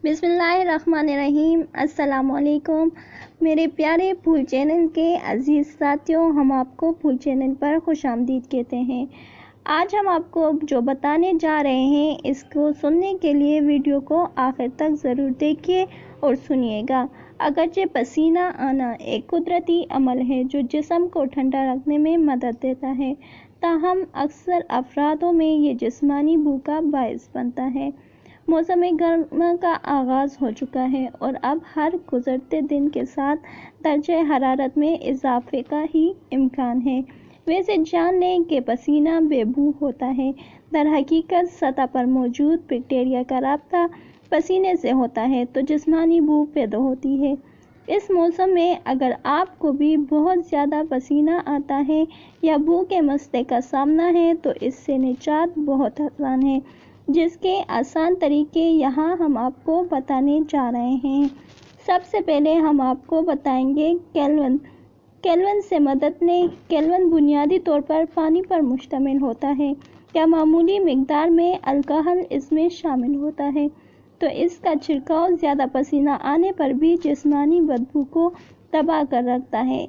बिस्मिल्लाहिर्रहमानिर्रहीम। अस्सलाम वालेकुम मेरे प्यारे फूल चैनल के अजीज़ साथियों, हम आपको फूल चैनल पर खुशामदीद कहते हैं। आज हम आपको जो बताने जा रहे हैं, इसको सुनने के लिए वीडियो को आखिर तक ज़रूर देखिए और सुनिएगा। अगरचे पसीना आना एक कुदरती अमल है जो जिस्म को ठंडा रखने में मदद देता है, ताहम अक्सर अफरादों में ये जिस्मानी भूख का बायस बनता है। मौसम गर्मा का आगाज़ हो चुका है और अब हर गुज़रते दिन के साथ दर्जे हरारत में इजाफे का ही इम्कान है। वैसे जान लें कि पसीना बेबू होता है। दरहकीकत सतह पर मौजूद बैक्टीरिया का राब्ता पसीने से होता है तो जिस्मानी भूख पैदा होती है। इस मौसम में अगर आपको भी बहुत ज़्यादा पसीना आता है या भूख के मसले का सामना है तो इससे निजात बहुत आसान है, जिसके आसान तरीके यहाँ हम आपको बताने जा रहे हैं। सबसे पहले हम आपको बताएंगे केल्विन से मदद लें। केल्विन बुनियादी तौर पर पानी पर मुश्तमिल होता है या मामूली मिकदार में अल्कोहल इसमें शामिल होता है, तो इसका छिड़काव ज़्यादा पसीना आने पर भी जिस्मानी बदबू को दबा कर रखता है।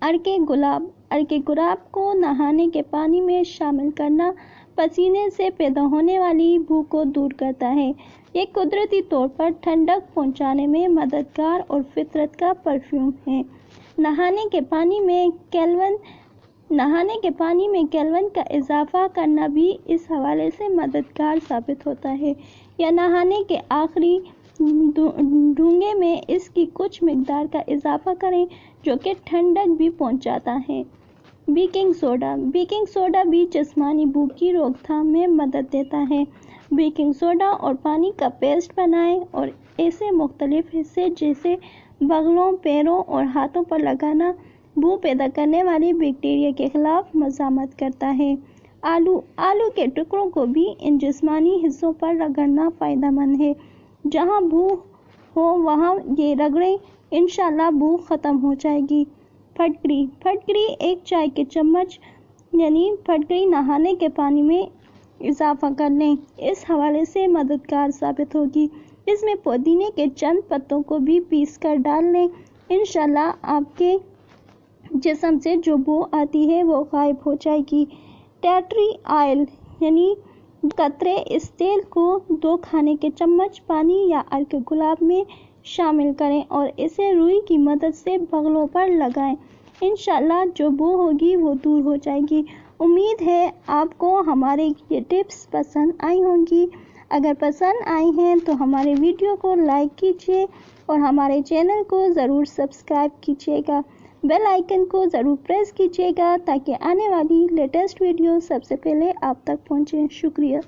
अर्के गुलाब को नहाने के पानी में शामिल करना पसीने से पैदा होने वाली भूख को दूर करता है। ये कुदरती तौर पर ठंडक पहुंचाने में मददगार और फितरत का परफ्यूम है। नहाने के पानी में केल्विन का इजाफा करना भी इस हवाले से मददगार साबित होता है, या नहाने के आखिरी डूंगे में इसकी कुछ मिकदार का इजाफा करें जो कि ठंडक भी पहुंचाता है। बेकिंग सोडा भी जिस्मानी भूख की रोकथाम में मदद देता है। बेकिंग सोडा और पानी का पेस्ट बनाएं और ऐसे मुख्तलिफ हिस्से जैसे बगलों, पैरों और हाथों पर लगाना भूख पैदा करने वाली बैक्टीरिया के खिलाफ मज़ामत करता है। आलू के टुकड़ों को भी इन जिस्मानी हिस्सों पर रगड़ना फ़ायदेमंद है। जहाँ भूख हो वहाँ ये रगड़ें, इंशाल्लाह भूख ख़त्म हो जाएगी। फटकरी एक चाय के चम्मच यानी फटकरी नहाने के पानी में इजाफा कर लें, इस हवाले से मददगार साबित होगी। इसमें पुदीने के चंद पत्तों को भी पीस कर डाल लें, इंशाल्लाह आपके जिस्म से जो बू आती है वो गायब हो जाएगी। टैटरी ऑयल यानी कतरे, इस तेल को 2 खाने के चम्मच पानी या अर्क गुलाब में शामिल करें और इसे रुई की मदद से बगलों पर लगाएं। इंशाल्लाह जो बू होगी वो दूर हो जाएगी। उम्मीद है आपको हमारे ये टिप्स पसंद आई होंगी। अगर पसंद आई हैं तो हमारे वीडियो को लाइक कीजिए और हमारे चैनल को ज़रूर सब्सक्राइब कीजिएगा। बेल आइकन को ज़रूर प्रेस कीजिएगा ताकि आने वाली लेटेस्ट वीडियो सबसे पहले आप तक पहुँचे। शुक्रिया।